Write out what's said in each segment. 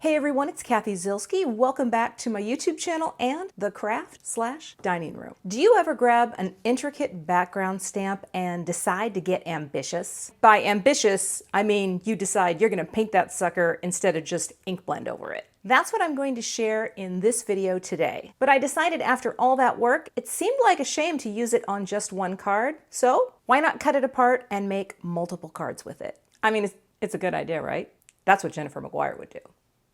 Hey everyone, it's Cathy Zielske. Welcome back to my YouTube channel and the craft/dining room. Do you ever grab an intricate background stamp and decide to get ambitious? By ambitious, I mean you decide you're gonna paint that sucker instead of just ink blend over it. That's what I'm going to share in this video today. But I decided after all that work, it seemed like a shame to use it on just one card. So why not cut it apart and make multiple cards with it? I mean, it's a good idea, right? That's what Jennifer McGuire would do.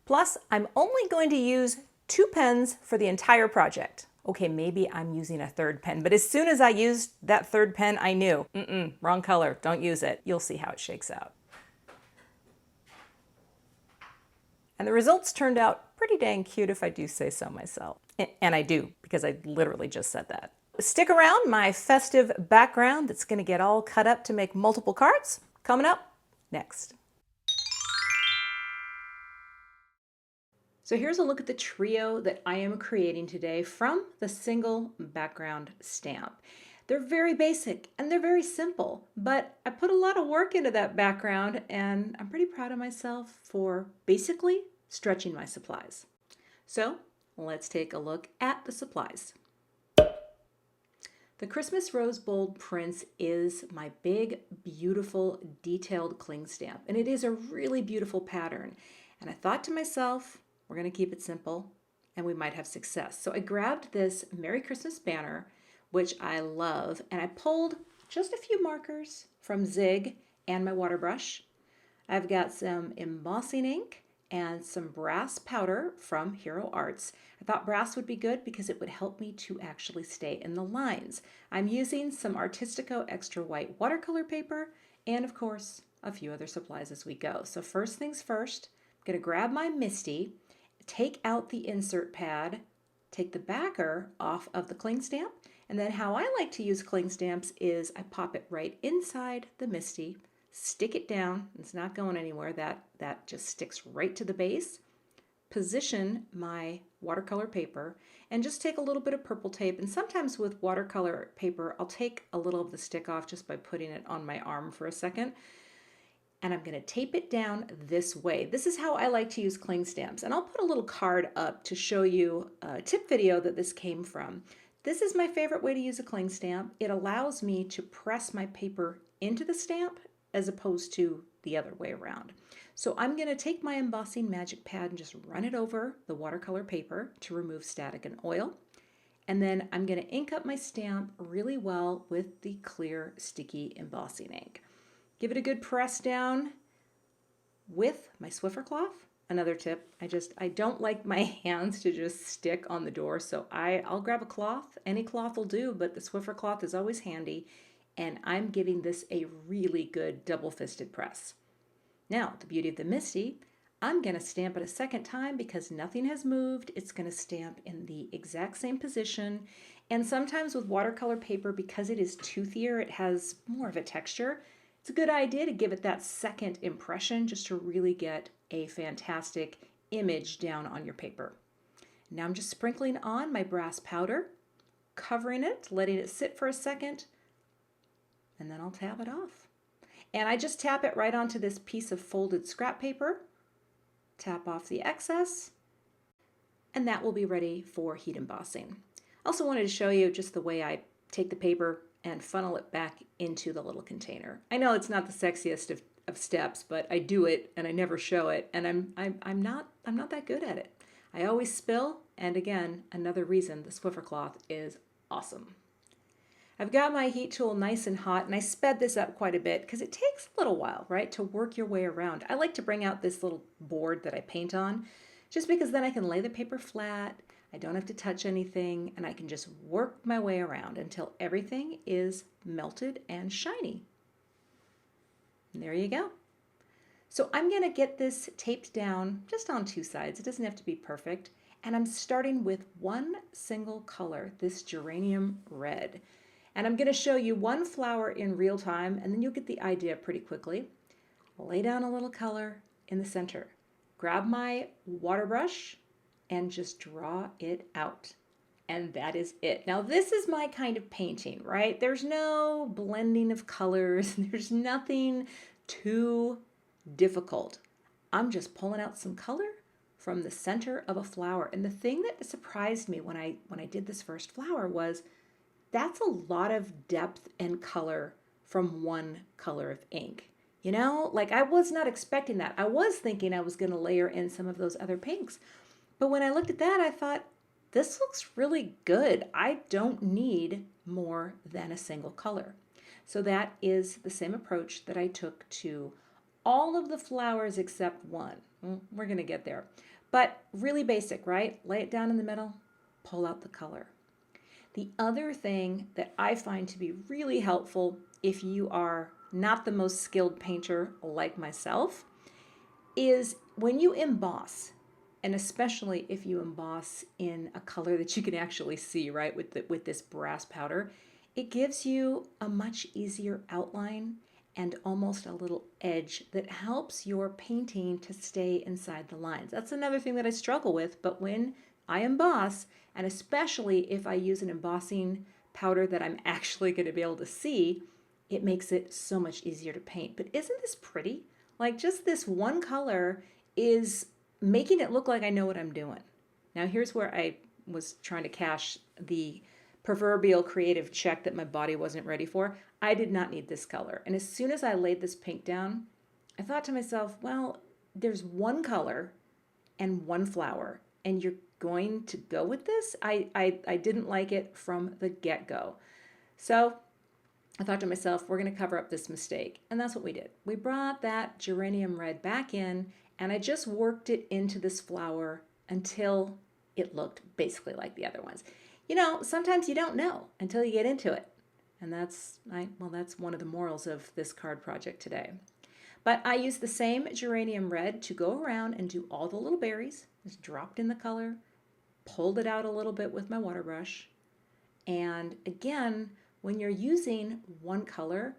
Plus, I'm only going to use 2 pens for the entire project. Okay, maybe I'm using a third pen, but as soon as I used that third pen, I knew, wrong color, don't use it. You'll see how it shakes out. And the results turned out pretty dang cute if I do say so myself. And I do, because I literally just said that. Stick around, my festive background that's gonna get all cut up to make multiple cards, coming up next. So here's a look at the trio that I am creating today from the single background stamp. They're very basic and they're very simple, but I put a lot of work into that background and I'm pretty proud of myself for basically stretching my supplies. So let's take a look at the supplies. The Christmas Rose Bold Prince is my big, beautiful, detailed cling stamp, and it is a really beautiful pattern. And I thought to myself, we're going to keep it simple and we might have success. So I grabbed this Merry Christmas banner, which I love, and I pulled just a few markers from Zig and my water brush. I've got some embossing ink and some brass powder from Hero Arts. I thought brass would be good because it would help me to actually stay in the lines. I'm using some Artistico Extra White watercolor paper and of course a few other supplies as we go. So first things first, I'm going to grab my MISTI, take out the insert pad, take the backer off of the cling stamp, and then how I like to use cling stamps is I pop it right inside the MISTI, stick it down, it's not going anywhere, that just sticks right to the base, position my watercolor paper, and just take a little bit of purple tape, and sometimes with watercolor paper I'll take a little of the stick off just by putting it on my arm for a second. And I'm going to tape it down this way. This is how I like to use cling stamps. And I'll put a little card up to show you a tip video that this came from. This is my favorite way to use a cling stamp. It allows me to press my paper into the stamp as opposed to the other way around. So I'm going to take my embossing magic pad and just run it over the watercolor paper to remove static and oil. And then I'm going to ink up my stamp really well with the clear sticky embossing ink. Give it a good press down with my Swiffer cloth. Another tip, I don't like my hands to just stick on the door, so I'll grab a cloth. Any cloth will do, but the Swiffer cloth is always handy, and I'm giving this a really good double-fisted press. Now, the beauty of the MISTI, I'm going to stamp it a second time because nothing has moved. It's going to stamp in the exact same position, and sometimes with watercolor paper, because it is toothier, it has more of a texture. It's a good idea to give it that second impression just to really get a fantastic image down on your paper. Now I'm just sprinkling on my brass powder, covering it, letting it sit for a second, and then I'll tap it off. And I just tap it right onto this piece of folded scrap paper, tap off the excess, and that will be ready for heat embossing. I also wanted to show you just the way I take the paper and funnel it back into the little container. I know it's not the sexiest of steps, but I do it and I never show it, and I'm not that good at it. I always spill, and again, another reason the Swiffer cloth is awesome. I've got my heat tool nice and hot, and I sped this up quite a bit because it takes a little while, right, to work your way around. I like to bring out this little board that I paint on, just because then I can lay the paper flat, I don't have to touch anything, and I can just work my way around until everything is melted and shiny. And there you go. So I'm going to get this taped down just on 2 sides. It doesn't have to be perfect. And I'm starting with one single color, this geranium red. And I'm going to show you one flower in real time, and then you'll get the idea pretty quickly. I'll lay down a little color in the center. Grab my water brush and just draw it out. And that is it. Now this is my kind of painting, right? There's no blending of colors. There's nothing too difficult. I'm just pulling out some color, from the center of a flower. And the thing that surprised me when I did this first flower was that's a lot of depth and color from one color of ink. You know, like I was not expecting that. I was thinking I was going to layer in some of those other pinks. But when I looked at that, I thought, this looks really good. I don't need more than a single color. So that is the same approach that I took to all of the flowers except one. We're going to get there. But really basic, right? Lay it down in the middle, pull out the color. The other thing that I find to be really helpful if you are not the most skilled painter like myself is when you emboss, and especially if you emboss in a color that you can actually see, right, with this brass powder, it gives you a much easier outline and almost a little edge that helps your painting to stay inside the lines. That's another thing that I struggle with, but when I emboss, and especially if I use an embossing powder that I'm actually going to be able to see, it makes it so much easier to paint. But isn't this pretty? Like just this one color is making it look like I know what I'm doing. Now here's where I was trying to cash the proverbial creative check that my body wasn't ready for. I did not need this color. And as soon as I laid this pink down, I thought to myself, well, there's one color and one flower, and you're going to go with this? I didn't like it from the get-go. So I thought to myself, we're going to cover up this mistake. And that's what we did. We brought that geranium red back in, and I just worked it into this flower until it looked basically like the other ones. You know, sometimes you don't know until you get into it. And that's one of the morals of this card project today. But I used the same geranium red to go around and do all the little berries. Just dropped in the color, pulled it out a little bit with my water brush. And again, when you're using one color,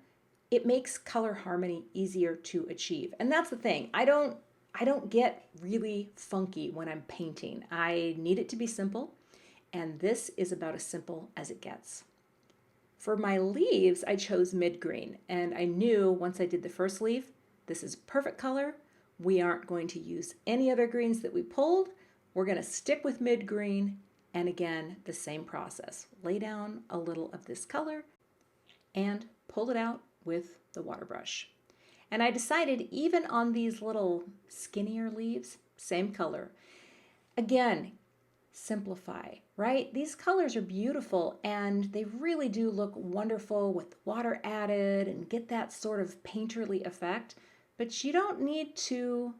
it makes color harmony easier to achieve. And that's the thing. I don't get really funky when I'm painting. I need it to be simple. And this is about as simple as it gets. For my leaves, I chose mid-green, and I knew once I did the first leaf, this is perfect color. We aren't going to use any other greens that we pulled. We're going to stick with mid-green, and again, the same process. Lay down a little of this color and pull it out with the water brush. And I decided even on these little skinnier leaves, same color. Again, simplify, right? These colors are beautiful and they really do look wonderful with water added and get that sort of painterly effect, but you don't need to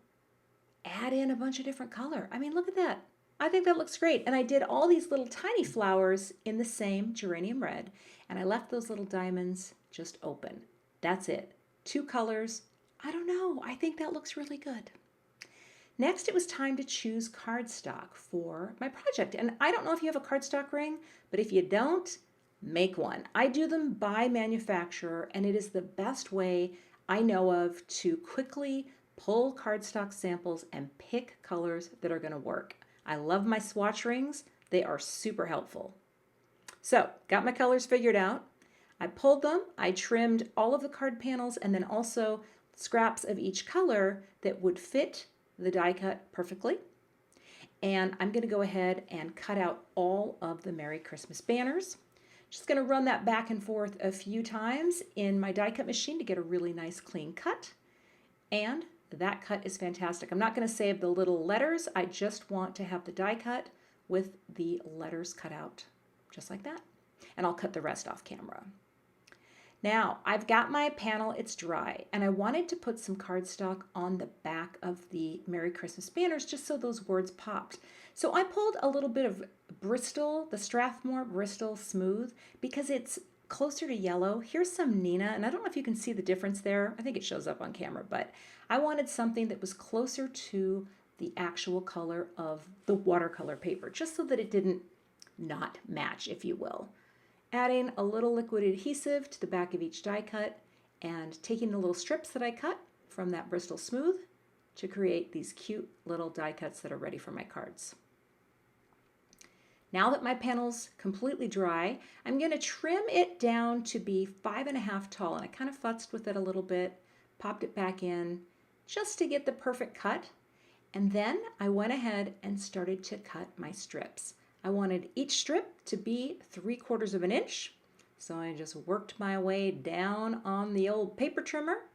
add in a bunch of different color. I mean, look at that. I think that looks great. And I did all these little tiny flowers in the same geranium red, and I left those little diamonds just open. That's it. 2 colors. I don't know. I think that looks really good. Next, it was time to choose cardstock for my project. And I don't know if you have a cardstock ring, but if you don't, make one. I do them by manufacturer, and it is the best way I know of to quickly pull cardstock samples and pick colors that are going to work. I love my swatch rings. They are super helpful. So, got my colors figured out. I pulled them, I trimmed all of the card panels, and then also scraps of each color that would fit the die cut perfectly. And I'm going to go ahead and cut out all of the Merry Christmas banners. Just going to run that back and forth a few times in my die cut machine to get a really nice clean cut. And that cut is fantastic. I'm not going to save the little letters. I just want to have the die cut with the letters cut out just like that. And I'll cut the rest off camera. Now, I've got my panel, it's dry, and I wanted to put some cardstock on the back of the Merry Christmas banners just so those words popped. So I pulled a little bit of Bristol, the Strathmore Bristol Smooth, because it's closer to yellow. Here's some Nina, and I don't know if you can see the difference there. I think it shows up on camera, but I wanted something that was closer to the actual color of the watercolor paper, just so that it didn't not match, if you will. Adding a little liquid adhesive to the back of each die cut and taking the little strips that I cut from that Bristol Smooth to create these cute little die cuts that are ready for my cards. Now that my panel's completely dry, I'm going to trim it down to be 5.5 tall, and I kind of futzed with it a little bit, popped it back in just to get the perfect cut. And then I went ahead and started to cut my strips. I wanted each strip to be 3/4 of an inch. So I just worked my way down on the old paper trimmer,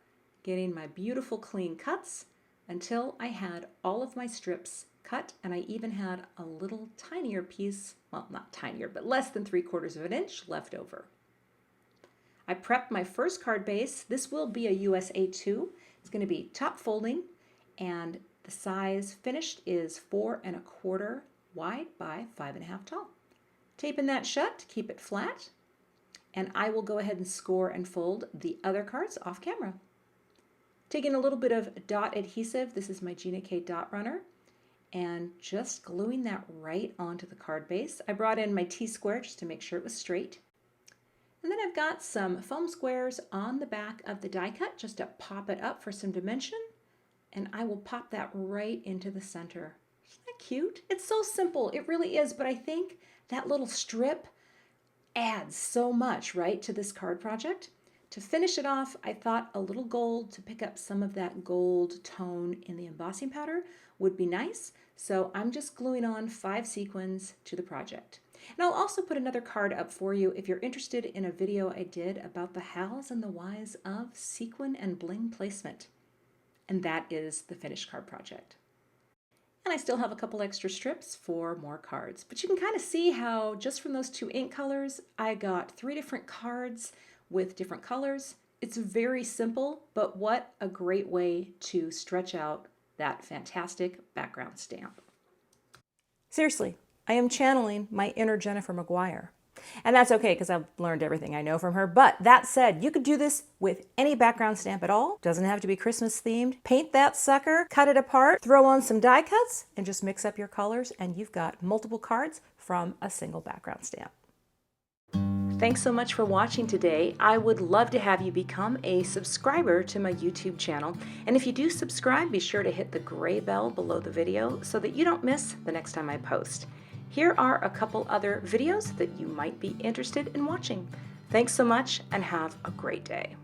getting my beautiful clean cuts until I had all of my strips cut, and I even had a little tinier piece, well, not tinier, but less than 3/4 of an inch left over. I prepped my first card base. This will be a USA 2. It's going to be top folding, and the size finished is 4 1/4 wide by 5 1/2 tall. Taping that shut to keep it flat, and I will go ahead and score and fold the other cards off camera. Taking a little bit of dot adhesive, this is my Gina K dot runner, and just gluing that right onto the card base. I brought in my T-square just to make sure it was straight. And then I've got some foam squares on the back of the die cut just to pop it up for some dimension, and I will pop that right into the center. Isn't that cute? It's so simple, it really is, but I think that little strip adds so much, right, to this card project. To finish it off, I thought a little gold to pick up some of that gold tone in the embossing powder would be nice. So I'm just gluing on 5 sequins to the project. And I'll also put another card up for you if you're interested in a video I did about the hows and the whys of sequin and bling placement. And that is the finished card project. And I still have a couple extra strips for more cards. But you can kind of see how just from those 2 ink colors, I got 3 different cards with different colors. It's very simple, but what a great way to stretch out that fantastic background stamp. Seriously, I am channeling my inner Jennifer McGuire. And that's okay because I've learned everything I know from her. But that said, you could do this with any background stamp at all. Doesn't have to be Christmas themed. Paint that sucker, cut it apart, throw on some die cuts, and just mix up your colors, and you've got multiple cards from a single background stamp. Thanks so much for watching today. I would love to have you become a subscriber to my YouTube channel. And if you do subscribe, be sure to hit the gray bell below the video so that you don't miss the next time I post. Here are a couple other videos that you might be interested in watching. Thanks so much and have a great day.